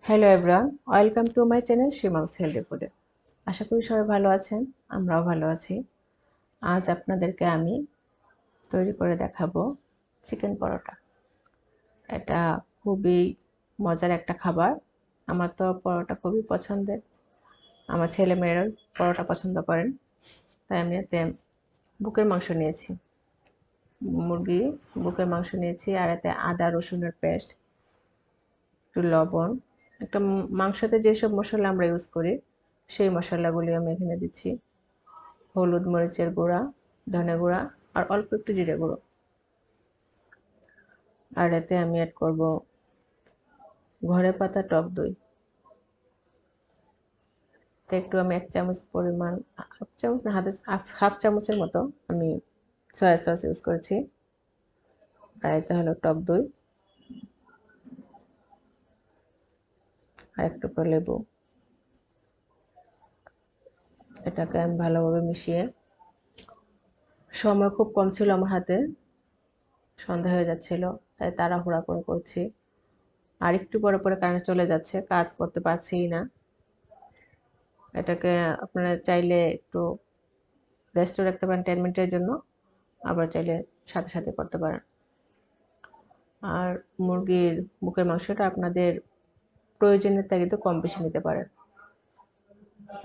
Hello everyone, welcome to my channel শিমমস healthy ফুডে। আশা করি সবাই ভালো আছেন, আমরাও ভালো আছি। আজ আপনাদেরকে আমি তৈরি করে দেখাবো চিকেন পরোটা। এটা খুবই মজার একটা খাবার। আমার তো পরোটা খুবই পছন্দের। আমার ছেলে মেয়েরাও পরোটা পছন্দ করেন। তাই আমি এতে বুকের মাংস নিয়েছি, মুরগি বুকের মাংস নিয়েছি, আর এতে আদা রসুনের পেস্ট, একটু লবণ, একটা মাংসতে যেসব মশলা আমরা ইউজ করি সেই মশলাগুলি আমি এখানে দিচ্ছি। হলুদ মরিচের গুঁড়া, ধনে গুঁড়া আর অল্প একটু জিরে গুঁড়ো। আর এতে আমি অ্যাড করব ঘরে পাতা টক দই। তো একটু আমি 1 চামচ পরিমাণ, হাফ চামচ না, হাফ চামচের মতো আমি সয়া সস ইউজ করেছি। আর এতে হলো টক দই আর একটু লেবু। এটাকে আমি ভালোভাবে মিশিয়ে, সময় খুব কম ছিল আমার হাতে, সন্ধ্যা হয়ে যাচ্ছিল, তাই তাড়াহুড়া করে করছি। আর একটু পরে পরে কারেন্ট চলে যাচ্ছে, কাজ করতে পারছি না। এটাকে আপনারা চাইলে একটু রেস্টও রাখতে পারেন 10 মিনিটের জন্য, আবার চাইলে সাথে সাথে করতে পারেন। আর মুরগির বুকের মাংসটা আপনাদের প্রয়োজনের তাগিদে কম বেশি নিতে পারেন।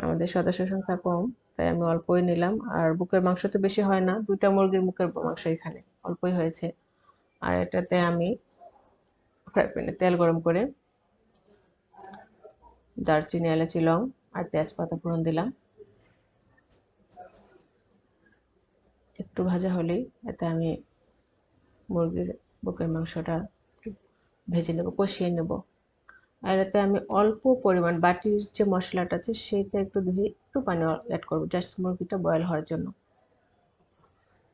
আমাদের সদস্য সংখ্যা কম, তাই আমি অল্পই নিলাম। আর বুকের মাংস তো বেশি হয় না, 2টা মুরগির বুকের মাংস এখানে অল্পই হয়েছে। আর এটাতে আমি ফ্রাই প্যানে তেল গরম করে দারচিনি, এলাচি, লং আর তেজপাতা ফোড়ন দিলাম। একটু ভাজা হলেই এতে আমি মুরগির বুকের মাংসটা ভেজে নেব, কষিয়ে নেব। আর এতে আমি অল্প পরিমাণ বাটির যে মশলাটা আছে সেটা একটু ধুয়ে একটু পানি অ্যাড করবো, জাস্ট মুরগিটা বয়েল হওয়ার জন্য।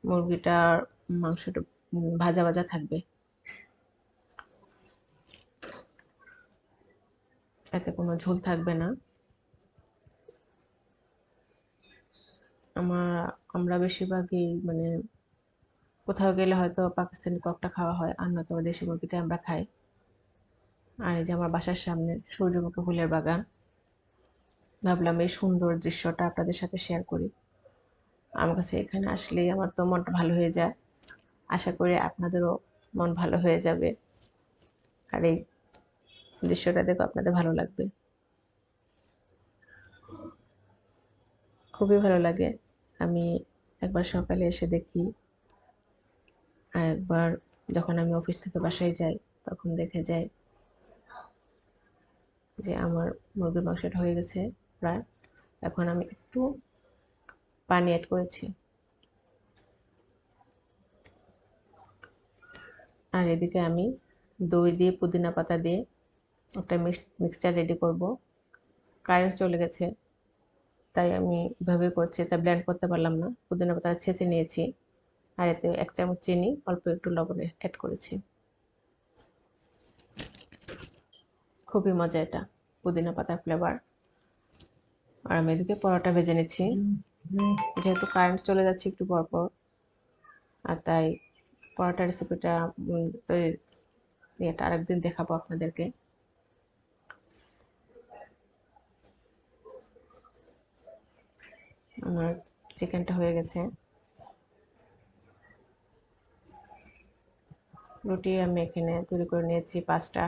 মুরগিটার মাংসটা ভাজা ভাজা থাকবে, এতে কোনো ঝোল থাকবে না। আমরা বেশিরভাগই মানে কোথাও গেলে হয়তো পাকিস্তানি ককটা খাওয়া হয়, আর নয়তো দেশি মুরগিটা আমরা খাই। আর এই যে আমার বাসার সামনে সূর্যমুখী ফুলের বাগান, ভাবলাম এই সুন্দর দৃশ্যটা আপনাদের সাথে শেয়ার করি। আমার কাছে এখানে আসলেই আমার তো মনটা ভালো হয়ে যায়। আশা করি আপনাদেরও মন ভালো হয়ে যাবে, আর এই দৃশ্যটা দেখে আপনাদের ভালো লাগবে। খুবই ভালো লাগে। আমি একবার সকালে এসে দেখি, আর একবার যখন আমি অফিস থেকে বাসায় যাই তখন দেখে যাই যে আমার মুরগির মাংসটা হয়ে গেছে প্রায়। এখন আমি একটু পানি অ্যাড করেছি। আর এদিকে আমি দই দিয়ে, পুদিনা পাতা দিয়ে একটা মিক্সচার রেডি করব। কারেন্ট চলে গেছে, তাই আমি এভাবে করছি, তা ব্লেন্ড করতে পারলাম না। পুদিনা পাতা ছেঁচে নিয়েছি, আর এতে 1 চামচ চিনি, অল্প একটু লবণ অ্যাড করেছি। খুবই মজা এটা, পুদিনা পাতার ফ্লেভার। আর আমি এদিকে পরোটা ভেজে নিচ্ছি, যেহেতু কারেন্ট চলে যাচ্ছে একটু পর পর, আর তাই পরোটা রেসিপিটা তৈরির ইয়েটা আরেকদিন দেখাবো আপনাদেরকে। আমার চিকেনটা হয়ে গেছে। রুটি আমি এখানে তৈরি করে নিয়েছি 5টা।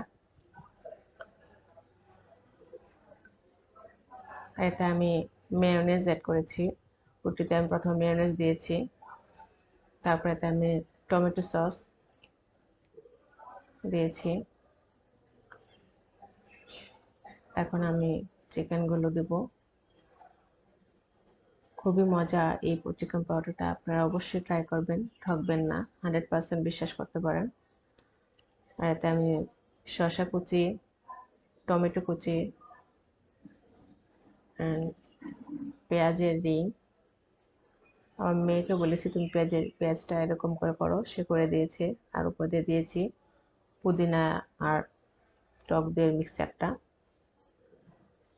আর এতে আমি মেয়োনেজ অ্যাড করেছি। রুটিতে আমি প্রথমে মেয়োনেজ দিয়েছি, তারপরে এতে আমি টমেটো সস দিয়েছি। এখন আমি চিকেনগুলো দেব। খুবই মজা এই চিকেন পরোটাটা, আপনারা অবশ্যই ট্রাই করবেন, ঠকবেন না, 100% বিশ্বাস করতে পারেন। আর এতে আমি শসা কুচি, টমেটো কুচি, পেঁয়াজের রিং, আমার মেয়েকে বলেছি তুমি পেঁয়াজটা এরকম করে করো, সে করে দিয়েছে। আর উপর দিয়ে দিয়েছি পুদিনা আর টক দইয়ের মিক্সচারটা।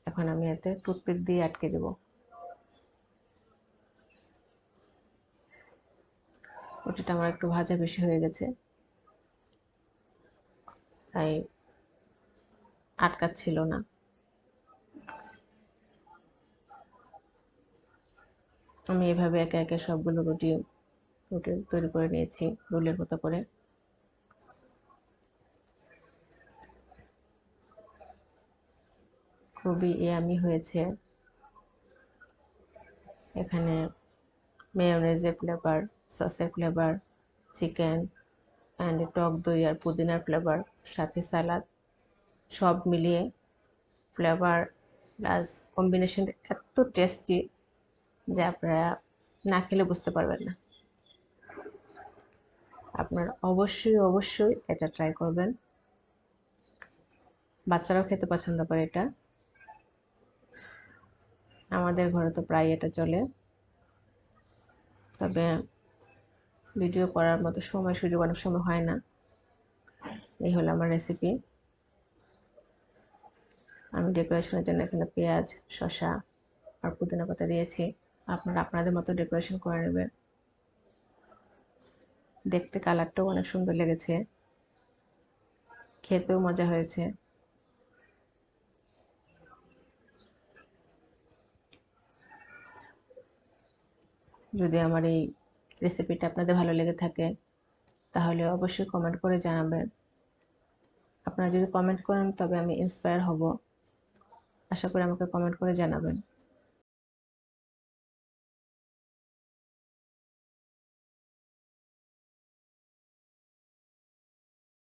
এখন আমি এতে টুথপিক দিয়ে আটকে দেব। রুটিটা আমার একটু ভাজা বেশি হয়ে গেছে, তাই আটকাচ্ছিল না। আমি এভাবে একে একে সবগুলো রুটি তৈরি করে নিয়েছি রোলের মতো করে। খুবই ইয়ামি হয়েছে। এখানে মেয়োনেজের ফ্লেভার, সসের ফ্লেভার, চিকেন অ্যান্ড টক দই আর পুদিনার ফ্লেভার, সাথে সালাদ, সব মিলিয়ে ফ্লেভার প্লাস কম্বিনেশন এত টেস্টি যে আপনারা না খেলে বুঝতে পারবেন না। আপনারা অবশ্যই এটা ট্রাই করবেন। বাচ্চারাও খেতে পছন্দ করে এটা। আমাদের ঘরে তো প্রায় এটা চলে, তবে ভিডিও করার মতো সময় সুযোগ অনেক সময় হয় না। এই হলো আমার রেসিপি। আমি ডেকোরেশনের জন্য এখানে পেঁয়াজ, শসা আর পুদিনা পাতা দিয়েছি। আপনারা আপনাদের মতো ডেকোরেশন করে নেবেন। দেখতে কালারটাও অনেক সুন্দর লেগেছে, খেতেও মজা হয়েছে। যদি আমার এই রেসিপিটা আপনাদের ভালো লেগে থাকে তাহলে অবশ্যই কমেন্ট করে জানাবেন। আপনারা যদি কমেন্ট করেন তবে আমি ইন্সপায়ার হব। আশা করি আমাকে কমেন্ট করে জানাবেন।